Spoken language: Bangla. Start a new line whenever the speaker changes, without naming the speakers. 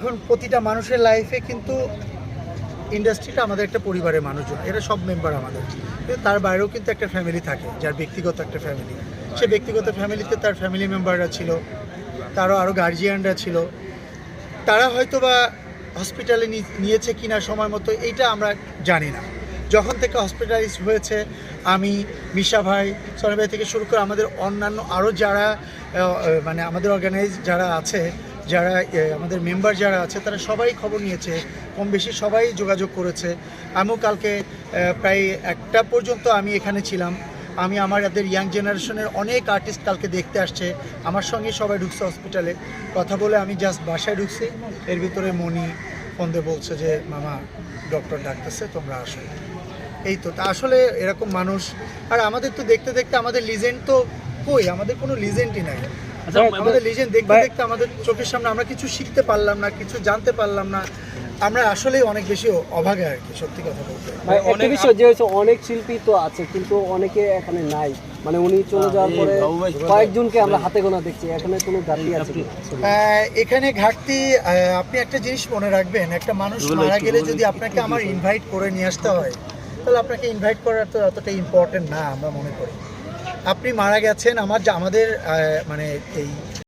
এখন প্রতিটা মানুষের লাইফে কিন্তু ইন্ডাস্ট্রিটা আমাদের একটা পরিবারের মানুষজন, এরা সব মেম্বার আমাদের, কিন্তু তার বাইরেও কিন্তু একটা ফ্যামিলি থাকে, যার ব্যক্তিগত একটা ফ্যামিলি। সে ব্যক্তিগত ফ্যামিলিতে তার ফ্যামিলি মেম্বাররা ছিল, তারও আরও গার্জিয়ানরা ছিল, তারা হয়তো বা হসপিটালে নিয়েছে কিনা সময় মতো এইটা আমরা জানি না। যখন থেকে হসপিটালাইজ হয়েছে, আমি, মিশা ভাই, সনি ভাই থেকে শুরু করে আমাদের অন্যান্য আরও যারা মানে আমাদের অর্গানাইজ যারা আছে, যারা আমাদের মেম্বার যারা আছে, তারা সবাই খবর নিয়েছে, কম বেশি সবাই যোগাযোগ করেছে। আমিও কালকে প্রায় 1টা পর্যন্ত আমি এখানে ছিলাম। আমি আমাদের ইয়াং জেনারেশনের অনেক আর্টিস্ট কালকে দেখতে আসছে, আমার সঙ্গে সবাই ঢুকছে হসপিটালে। কথা বলে আমি জাস্ট বাসায় ঢুকছি, এর ভিতরে মনি ফোন দিয়ে বলছে যে মামা ডক্টর ডাকতেছে, তোমরা আসো। এই তো, তা আসলে এরকম মানুষ। আর আমাদের তো দেখতে দেখতে আমাদের লিজেন্ড তো কই, আমাদের কোনো লিজেন্ডই নাই। আমাদের লিজেন্ড দেখতে দেখতে আমাদের চোখের সামনে আমরা কিছু শিখতে পারলাম না, কিছু জানতে পারলাম না। আমরা আসলেই অনেক বেশি অভাগা আর কি, সত্যি কথা বলতে।
একটা বিষয় যে হচ্ছে অনেক শিল্পী তো আছে, কিন্তু অনেকে এখানে নাই, মানে উনি চলে যাওয়ার পরে কয়েকজনকে আমরা হাতে গোনা দেখছি। এখানে কোনো ঘাটতি আছে কি?
এখানে ঘাটতি, আপনি একটা জিনিস মনে রাখবেন, একটা মানুষ মারা গেলে যদি আপনাকে আমার ইনভাইট করে নিয়ে আসতে হয়, তাহলে আপনাকে ইনভাইট করার তো অতটা ইম্পর্টেন্ট না আমরা মনে করি। আপনি মারা গেছেন, আমাদের মানে এই